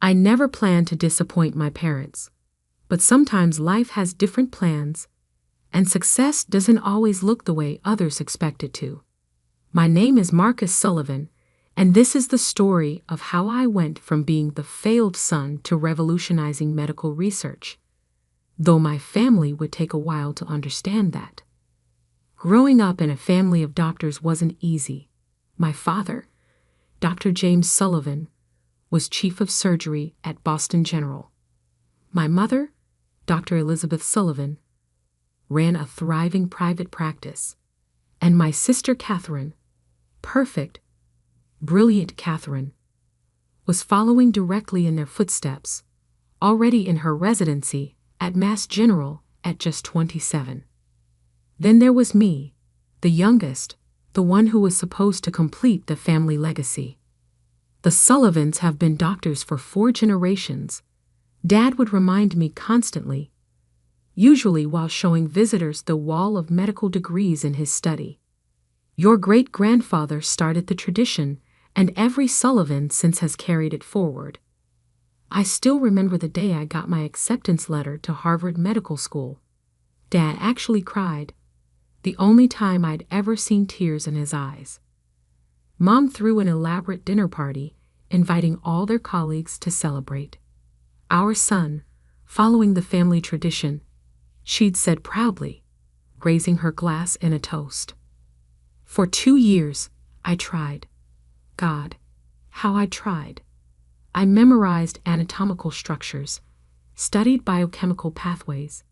I never planned to disappoint my parents, but sometimes life has different plans, and success doesn't always look the way others expect it to. My name is Marcus Sullivan, and this is the story of how I went from being the failed son to revolutionizing medical research, though my family would take a while to understand that. Growing up in a family of doctors wasn't easy. My father, Dr. James Sullivan, was chief of surgery at Boston General. My mother, Dr. Elizabeth Sullivan, ran a thriving private practice, and my sister Catherine, perfect, brilliant Catherine, was following directly in their footsteps, already in her residency at Mass General at just 27. Then there was me, the youngest, the one who was supposed to complete the family legacy. The Sullivans have been doctors for 4 generations, Dad would remind me constantly, usually while showing visitors the wall of medical degrees in his study. Your great-grandfather started the tradition, and every Sullivan since has carried it forward. I still remember the day I got my acceptance letter to Harvard Medical School. Dad actually cried, the only time I'd ever seen tears in his eyes. Mom threw an elaborate dinner party, inviting all their colleagues to celebrate. Our son, following the family tradition, she'd said proudly, raising her glass in a toast. For 2 years, I tried. God, how I tried. I memorized anatomical structures, studied biochemical pathways,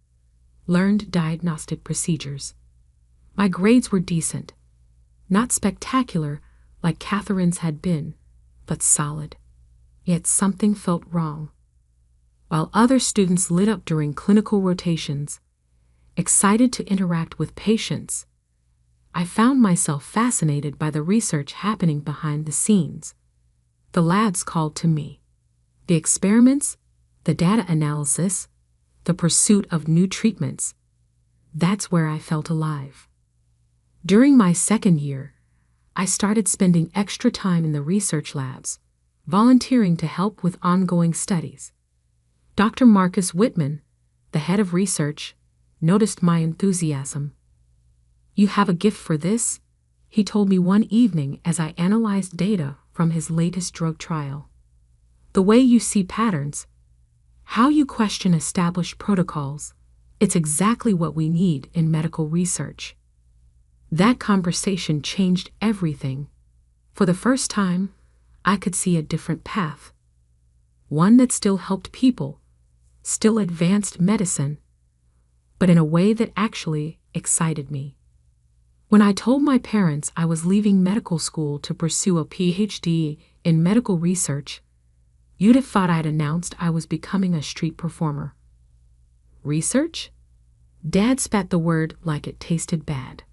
learned diagnostic procedures. My grades were decent, not spectacular like Catherine's had been, but solid. Yet something felt wrong. While other students lit up during clinical rotations, excited to interact with patients, I found myself fascinated by the research happening behind the scenes. The labs called to me. The experiments, the data analysis, the pursuit of new treatments. That's where I felt alive. During my 2nd year, I started spending extra time in the research labs, volunteering to help with ongoing studies. Dr. Marcus Whitman, the head of research, noticed my enthusiasm. You have a gift for this, he told me one evening as I analyzed data from his latest drug trial. The way you see patterns, how you question established protocols, it's exactly what we need in medical research. That conversation changed everything. For the first time, I could see a different path. One that still helped people, still advanced medicine, but in a way that actually excited me. When I told my parents I was leaving medical school to pursue a PhD in medical research, you'd have thought I'd announced I was becoming a street performer. Research? Dad spat the word like it tasted bad.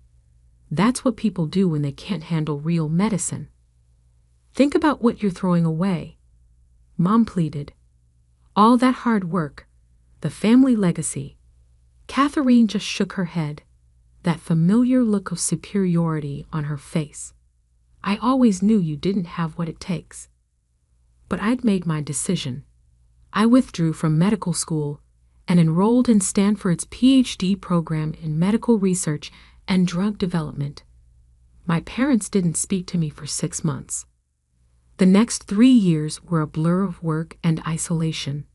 That's what people do when they can't handle real medicine. Think about what you're throwing away. Mom pleaded. All that hard work, the family legacy. Catherine just shook her head, that familiar look of superiority on her face. I always knew you didn't have what it takes. But I'd made my decision. I withdrew from medical school and enrolled in Stanford's PhD program in medical research and drug development. My parents didn't speak to me for 6 months. The next 3 years were a blur of work and isolation.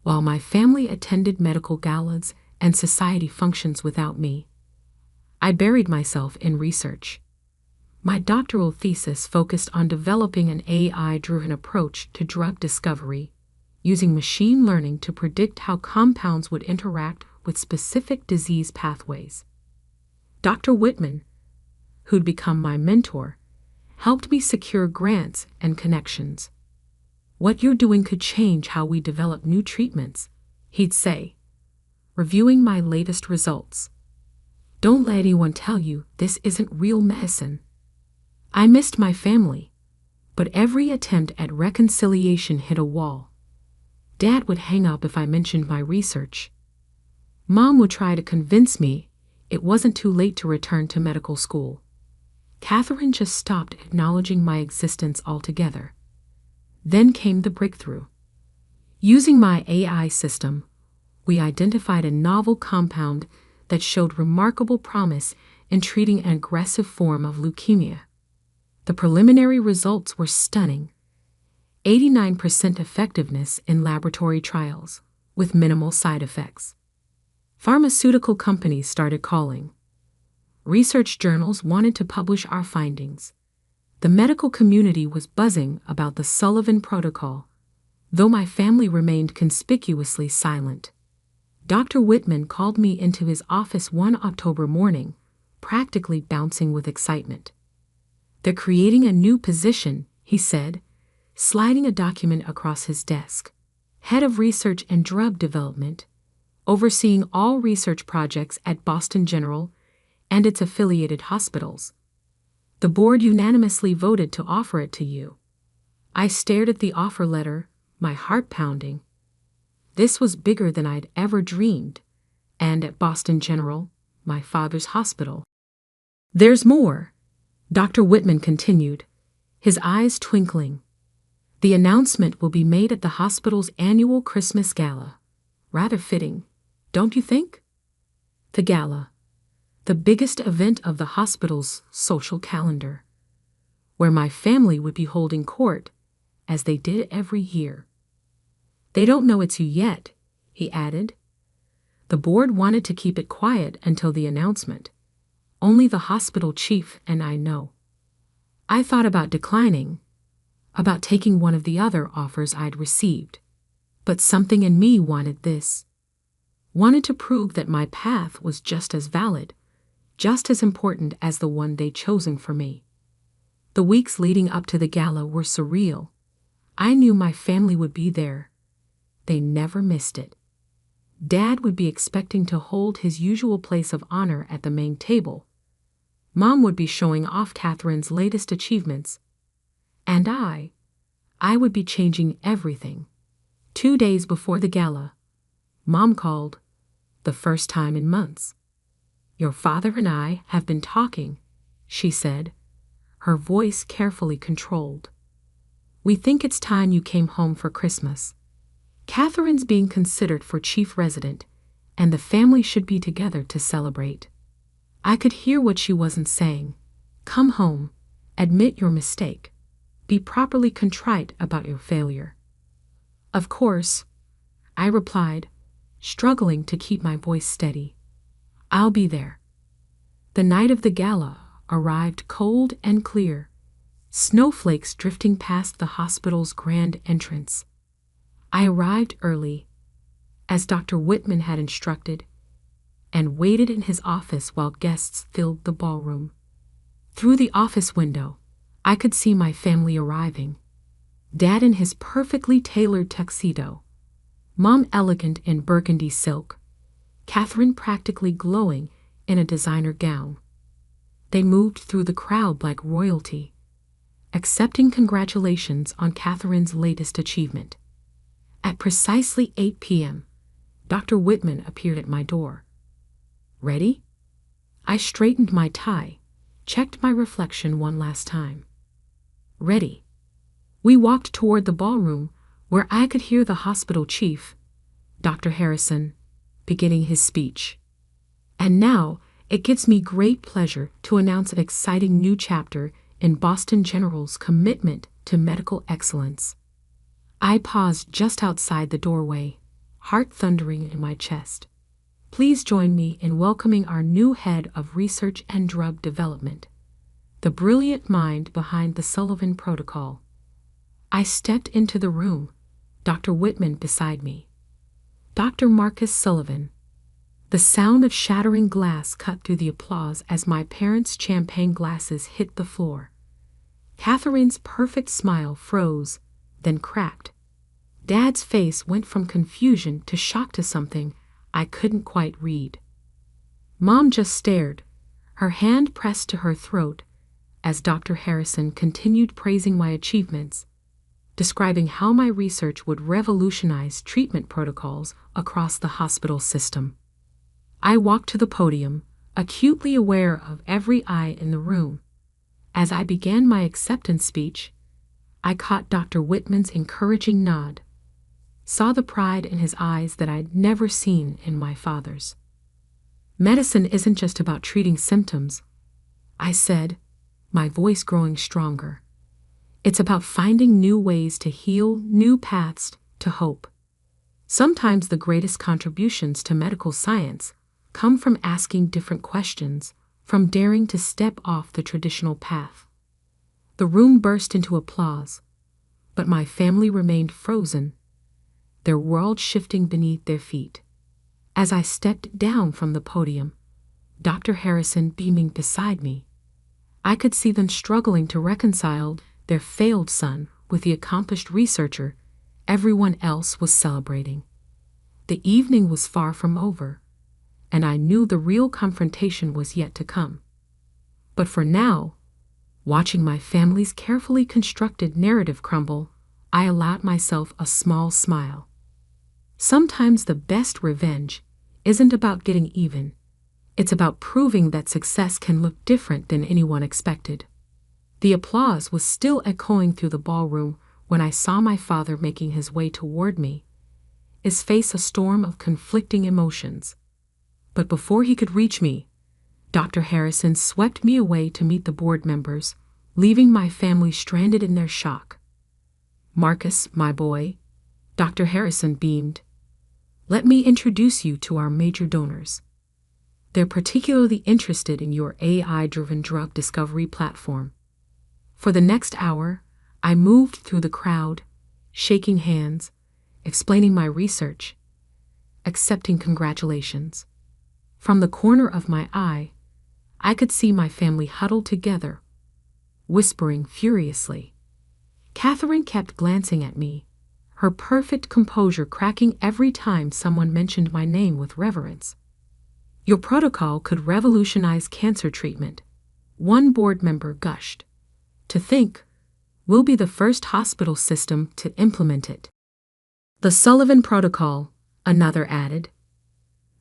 While my family attended medical galas and society functions without me, I buried myself in research. My doctoral thesis focused on developing an AI-driven approach to drug discovery, using machine learning to predict how compounds would interact with specific disease pathways. Dr. Whitman, who'd become my mentor, helped me secure grants and connections. What you're doing could change how we develop new treatments, he'd say, reviewing my latest results. Don't let anyone tell you this isn't real medicine. I missed my family, but every attempt at reconciliation hit a wall. Dad would hang up if I mentioned my research. Mom would try to convince me it wasn't too late to return to medical school. Catherine just stopped acknowledging my existence altogether. Then came the breakthrough. Using my AI system, we identified a novel compound that showed remarkable promise in treating an aggressive form of leukemia. The preliminary results were stunning: 89% effectiveness in laboratory trials, with minimal side effects. Pharmaceutical companies started calling. Research journals wanted to publish our findings. The medical community was buzzing about the Sullivan Protocol, though my family remained conspicuously silent. Dr. Whitman called me into his office one October morning, practically bouncing with excitement. "They're creating a new position," he said, sliding a document across his desk. "Head of Research and Drug Development, overseeing all research projects at Boston General and its affiliated hospitals. The board unanimously voted to offer it to you." I stared at the offer letter, my heart pounding. This was bigger than I'd ever dreamed, and at Boston General, my father's hospital. "There's more," Dr. Whitman continued, his eyes twinkling. "The announcement will be made at the hospital's annual Christmas gala. Rather fitting, don't you think?" The gala, the biggest event of the hospital's social calendar, where my family would be holding court, as they did every year. "They don't know it's you yet," he added. "The board wanted to keep it quiet until the announcement. Only the hospital chief and I know." I thought about declining, about taking one of the other offers I'd received, but something in me wanted this. Wanted to prove that my path was just as valid, just as important as the one they'd chosen for me. The weeks leading up to the gala were surreal. I knew my family would be there. They never missed it. Dad would be expecting to hold his usual place of honor at the main table. Mom would be showing off Catherine's latest achievements. And I would be changing everything. 2 days before the gala, Mom called, the first time in months. "Your father and I have been talking," she said, her voice carefully controlled. "We think it's time you came home for Christmas. Catherine's being considered for chief resident, and the family should be together to celebrate." I could hear what she wasn't saying. Come home, admit your mistake, be properly contrite about your failure. "Of course," I replied, struggling to keep my voice steady. "I'll be there." The night of the gala arrived cold and clear, snowflakes drifting past the hospital's grand entrance. I arrived early, as Dr. Whitman had instructed, and waited in his office while guests filled the ballroom. Through the office window, I could see my family arriving. Dad in his perfectly tailored tuxedo, Mom elegant in burgundy silk, Catherine practically glowing in a designer gown. They moved through the crowd like royalty, accepting congratulations on Catherine's latest achievement. At precisely 8 p.m., Dr. Whitman appeared at my door. "Ready?" I straightened my tie, checked my reflection one last time. "Ready." We walked toward the ballroom, where I could hear the hospital chief, Dr. Harrison, beginning his speech. "And now, it gives me great pleasure to announce an exciting new chapter in Boston General's commitment to medical excellence." I paused just outside the doorway, heart thundering in my chest. "Please join me in welcoming our new head of research and drug development, the brilliant mind behind the Sullivan Protocol." I stepped into the room, Dr. Whitman beside me. Dr. Marcus Sullivan. The sound of shattering glass cut through the applause as my parents' champagne glasses hit the floor. Catherine's perfect smile froze, then cracked. Dad's face went from confusion to shock to something I couldn't quite read. Mom just stared, her hand pressed to her throat, as Dr. Harrison continued praising my achievements, describing how my research would revolutionize treatment protocols across the hospital system. I walked to the podium, acutely aware of every eye in the room. As I began my acceptance speech, I caught Dr. Whitman's encouraging nod. saw the pride in his eyes that I'd never seen in my father's. "Medicine isn't just about treating symptoms," I said, my voice growing stronger. "It's about finding new ways to heal, new paths to hope. Sometimes the greatest contributions to medical science come from asking different questions, from daring to step off the traditional path." The room burst into applause, but my family remained frozen, their world shifting beneath their feet. As I stepped down from the podium, Dr. Harrison beaming beside me, I could see them struggling to reconcile their failed son with the accomplished researcher everyone else was celebrating. The evening was far from over, and I knew the real confrontation was yet to come. But for now, watching my family's carefully constructed narrative crumble, I allowed myself a small smile. Sometimes the best revenge isn't about getting even. It's about proving that success can look different than anyone expected. The applause was still echoing through the ballroom when I saw my father making his way toward me, his face a storm of conflicting emotions. But before he could reach me, Dr. Harrison swept me away to meet the board members, leaving my family stranded in their shock. "Marcus, my boy," Dr. Harrison beamed, "let me introduce you to our major donors. They're particularly interested in your AI-driven drug discovery platform." For the next hour, I moved through the crowd, shaking hands, explaining my research, accepting congratulations. From the corner of my eye, I could see my family huddled together, whispering furiously. Catherine kept glancing at me, her perfect composure cracking every time someone mentioned my name with reverence. "Your protocol could revolutionize cancer treatment," one board member gushed. "To think, we'll be the first hospital system to implement it." "The Sullivan Protocol," another added.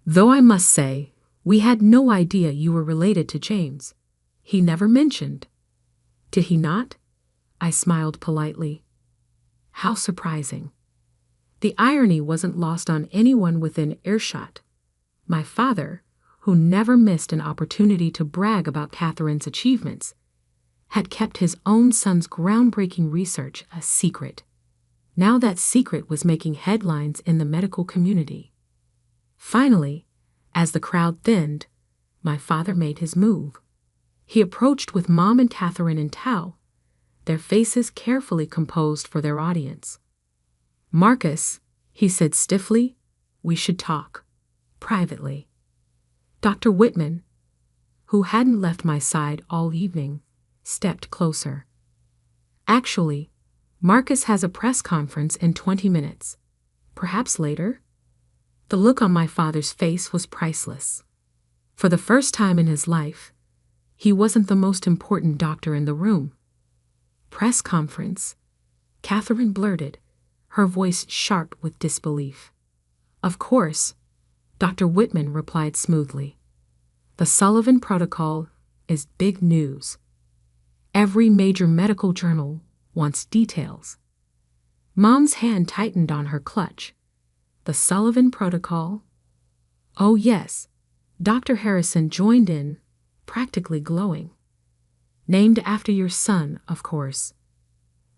"Though I must say, we had no idea you were related to James. He never mentioned." "Did he not?" I smiled politely. How surprising. The irony wasn't lost on anyone within earshot. My father, who never missed an opportunity to brag about Catherine's achievements, had kept his own son's groundbreaking research a secret. Now that secret was making headlines in the medical community. Finally, as the crowd thinned, my father made his move. He approached with Mom and Catherine in tow, their faces carefully composed for their audience. "Marcus," he said stiffly, "we should talk. Privately." Dr. Whitman, who hadn't left my side all evening, stepped closer. "Actually, Marcus has a press conference in 20 minutes. Perhaps later?" The look on my father's face was priceless. For the first time in his life, he wasn't the most important doctor in the room. "Press conference?" Catherine blurted, her voice sharp with disbelief. "Of course," Dr. Whitman replied smoothly. "The Sullivan Protocol is big news. Every major medical journal wants details." Mom's hand tightened on her clutch. "The Sullivan Protocol?" "Oh yes," Dr. Harrison joined in, practically glowing. "Named after your son, of course.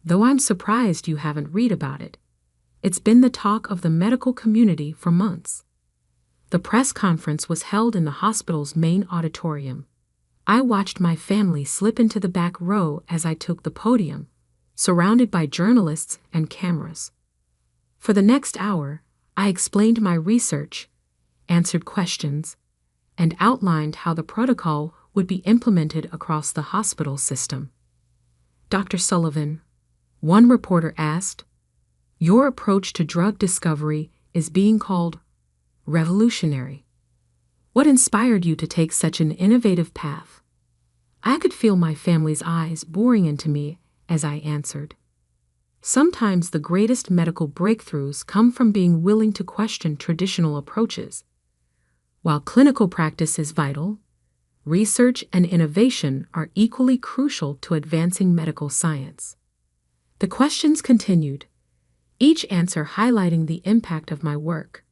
Though I'm surprised you haven't read about it. It's been the talk of the medical community for months." The press conference was held in the hospital's main auditorium. I watched my family slip into the back row as I took the podium, surrounded by journalists and cameras. For the next hour, I explained my research, answered questions, and outlined how the protocol would be implemented across the hospital system. "Dr. Sullivan," one reporter asked, "your approach to drug discovery is being called revolutionary. What inspired you to take such an innovative path?" I could feel my family's eyes boring into me as I answered. Sometimes the greatest medical breakthroughs come from being willing to question traditional approaches. While clinical practice is vital, research and innovation are equally crucial to advancing medical science. The questions continued, each answer highlighting the impact of my work.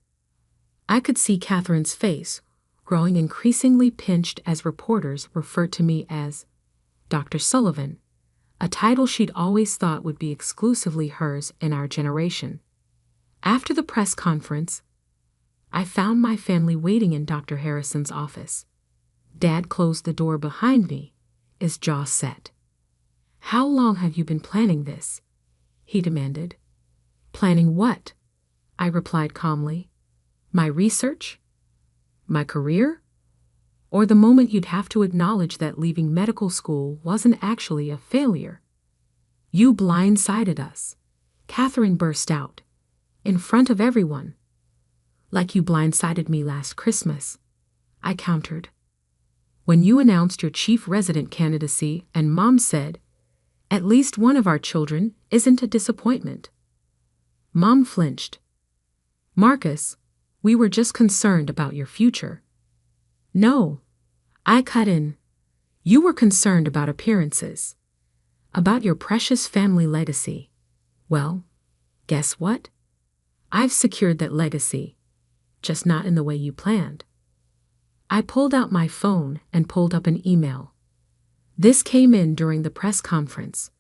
I could see Catherine's face, growing increasingly pinched as reporters referred to me as Dr. Sullivan, a title she'd always thought would be exclusively hers in our generation. After the press conference, I found my family waiting in Dr. Harrison's office. Dad closed the door behind me, his jaw set. "How long have you been planning this?" he demanded. "Planning what?" I replied calmly. "My research? My career? Or the moment you'd have to acknowledge that leaving medical school wasn't actually a failure?" "You blindsided us," Catherine burst out, in front of everyone. "Like you blindsided me last Christmas," I countered. "When you announced your chief resident candidacy and Mom said, 'At least one of our children isn't a disappointment.'" Mom flinched. "Marcus, we were just concerned about your future." "No," I cut in. "You were concerned about appearances. About your precious family legacy. Well, guess what? I've secured that legacy, just not in the way you planned." I pulled out my phone and pulled up an email. This came in during the press conference.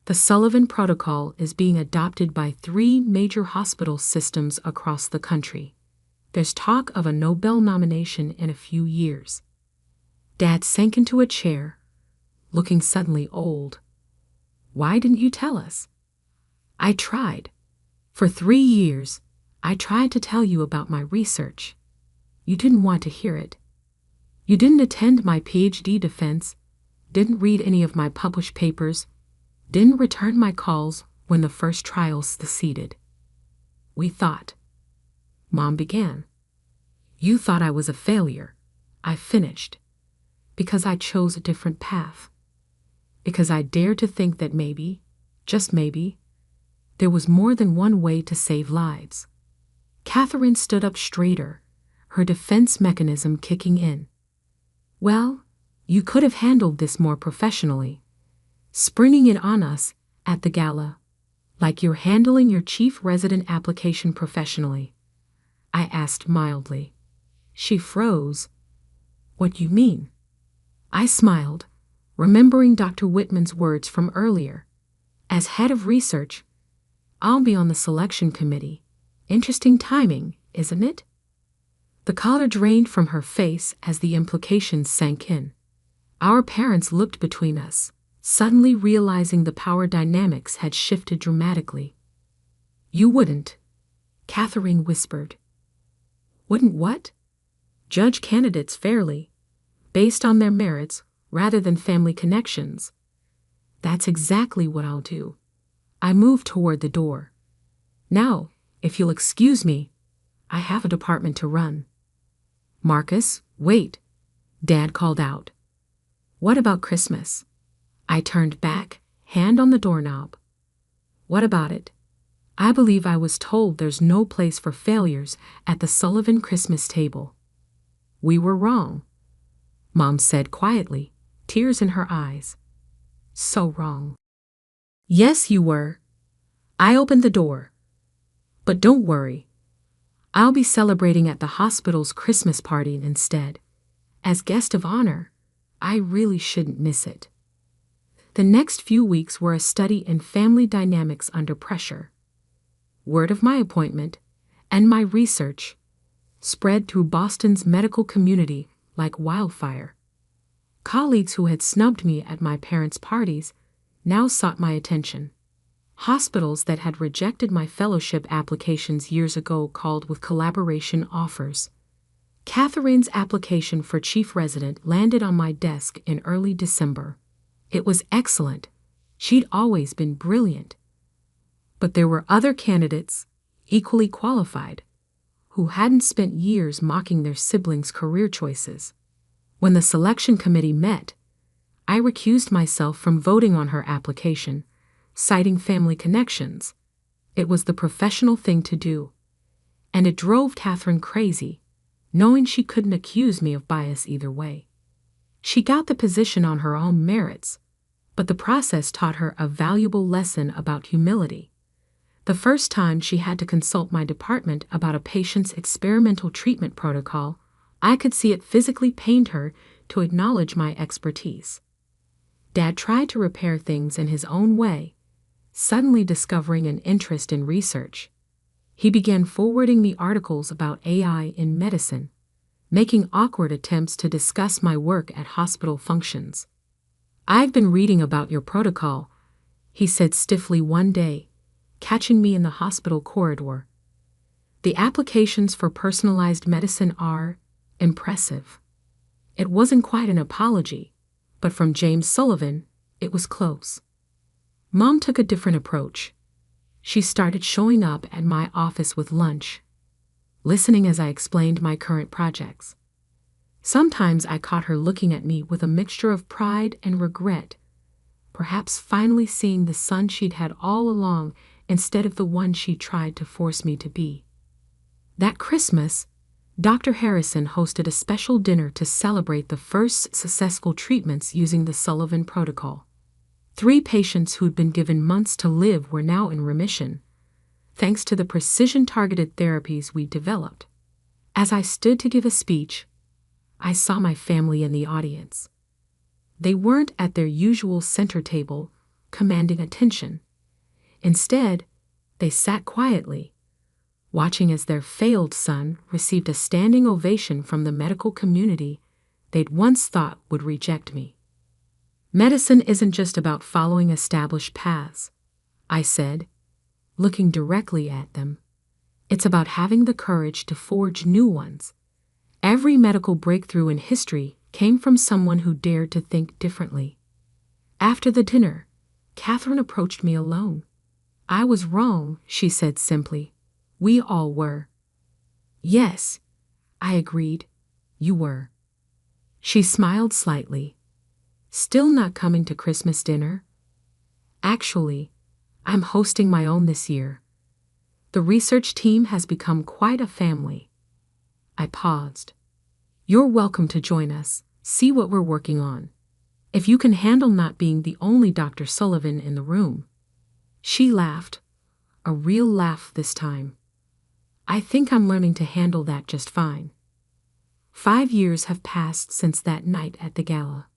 The Sullivan Protocol is being adopted by 3 major hospital systems across the country. There's talk of a Nobel nomination in a few years. Dad sank into a chair, looking suddenly old. "Why didn't you tell us?" "I tried. For 3 years, I tried to tell you about my research. You didn't want to hear it. You didn't attend my PhD defense, didn't read any of my published papers, didn't return my calls when the first trials succeeded. We thought," Mom began. "You thought I was a failure," I finished, "because I chose a different path. Because I dared to think that maybe, just maybe, there was more than one way to save lives." Catherine stood up straighter, her defense mechanism kicking in. "Well, you could have handled this more professionally, springing it on us at the gala, like you're handling your chief resident application professionally," I asked mildly. She froze. "What do you mean?" I smiled, remembering Dr. Whitman's words from earlier. "As head of research, I'll be on the selection committee. Interesting timing, isn't it?" The color drained from her face as the implications sank in. Our parents looked between us, suddenly realizing the power dynamics had shifted dramatically. "You wouldn't," Catherine whispered. "Wouldn't what?" "Judge candidates fairly, based on their merits rather than family connections." "That's exactly what I'll do." I moved toward the door. "Now, if you'll excuse me, I have a department to run." "Marcus, wait," Dad called out. "What about Christmas?" I turned back, hand on the doorknob. "What about it?" "I believe I was told there's no place for failures at the Sullivan Christmas table." "We were wrong," Mom said quietly, tears in her eyes. "So wrong." "Yes, you were." I opened the door. "But don't worry. I'll be celebrating at the hospital's Christmas party instead. As guest of honor, I really shouldn't miss it." The next few weeks were a study in family dynamics under pressure. Word of my appointment and my research spread through Boston's medical community like wildfire. Colleagues who had snubbed me at my parents' parties now sought my attention. Hospitals that had rejected my fellowship applications years ago called with collaboration offers. Catherine's application for chief resident landed on my desk in early December. It was excellent. She'd always been brilliant. But there were other candidates, equally qualified, who hadn't spent years mocking their siblings' career choices. When the selection committee met, I recused myself from voting on her application, citing family connections. It was the professional thing to do. And it drove Catherine crazy, knowing she couldn't accuse me of bias either way. She got the position on her own merits, but the process taught her a valuable lesson about humility. The first time she had to consult my department about a patient's experimental treatment protocol, I could see it physically pained her to acknowledge my expertise. Dad tried to repair things in his own way, suddenly discovering an interest in research. He began forwarding me articles about AI in medicine, making awkward attempts to discuss my work at hospital functions. "I've been reading about your protocol," he said stiffly one day, catching me in the hospital corridor. "The applications for personalized medicine are impressive." It wasn't quite an apology, but from James Sullivan, it was close. Mom took a different approach. She started showing up at my office with lunch, listening as I explained my current projects. Sometimes I caught her looking at me with a mixture of pride and regret, perhaps finally seeing the son she'd had all along instead of the one she tried to force me to be. That Christmas, Dr. Harrison hosted a special dinner to celebrate the first successful treatments using the Sullivan protocol. 3 patients who'd been given months to live were now in remission, thanks to the precision-targeted therapies we developed. As I stood to give a speech, I saw my family in the audience. They weren't at their usual center table, commanding attention. Instead, they sat quietly, watching as their failed son received a standing ovation from the medical community they'd once thought would reject me. "Medicine isn't just about following established paths," I said, looking directly at them. "It's about having the courage to forge new ones. Every medical breakthrough in history came from someone who dared to think differently." After the dinner, Catherine approached me alone. "I was wrong," she said simply. "We all were." "Yes," I agreed, "you were." She smiled slightly. "Still not coming to Christmas dinner?" "Actually, I'm hosting my own this year. The research team has become quite a family." I paused. "You're welcome to join us, see what we're working on. If you can handle not being the only Dr. Sullivan in the room." She laughed, a real laugh this time. "I think I'm learning to handle that just fine." 5 years have passed since that night at the gala.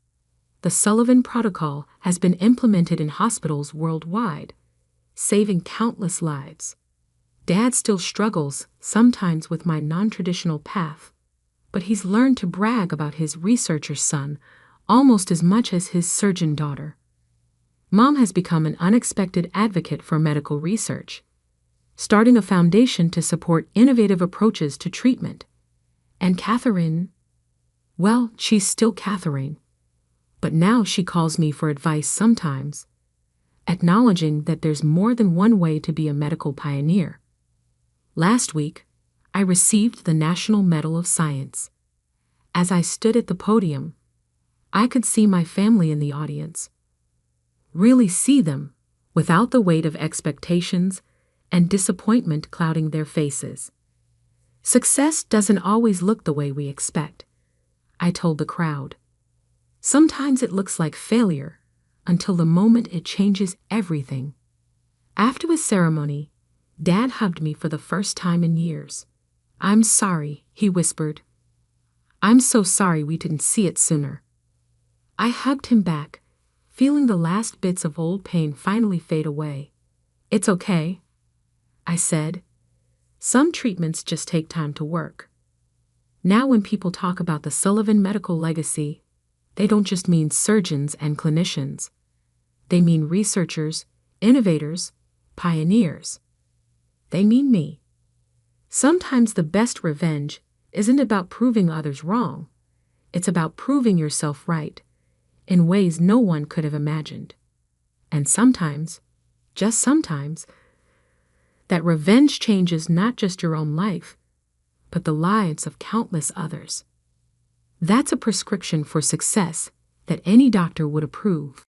The Sullivan Protocol has been implemented in hospitals worldwide, saving countless lives. Dad still struggles sometimes with my non-traditional path, but he's learned to brag about his researcher son almost as much as his surgeon daughter. Mom has become an unexpected advocate for medical research, starting a foundation to support innovative approaches to treatment. And Catherine, well, she's still Catherine, but now she calls me for advice sometimes, acknowledging that there's more than one way to be a medical pioneer. Last week, I received the National Medal of Science. As I stood at the podium, I could see my family in the audience. Really see them, without the weight of expectations and disappointment clouding their faces. "Success doesn't always look the way we expect," I told the crowd. "Sometimes it looks like failure, until the moment it changes everything." After the ceremony, Dad hugged me for the first time in years. "I'm sorry," he whispered. "I'm so sorry we didn't see it sooner." I hugged him back, feeling the last bits of old pain finally fade away. "It's okay," I said. "Some treatments just take time to work." Now when people talk about the Sullivan medical legacy, they don't just mean surgeons and clinicians. They mean researchers, innovators, pioneers. They mean me. Sometimes the best revenge isn't about proving others wrong. It's about proving yourself right, in ways no one could have imagined. And sometimes, just sometimes, that revenge changes not just your own life, but the lives of countless others. That's a prescription for success that any doctor would approve.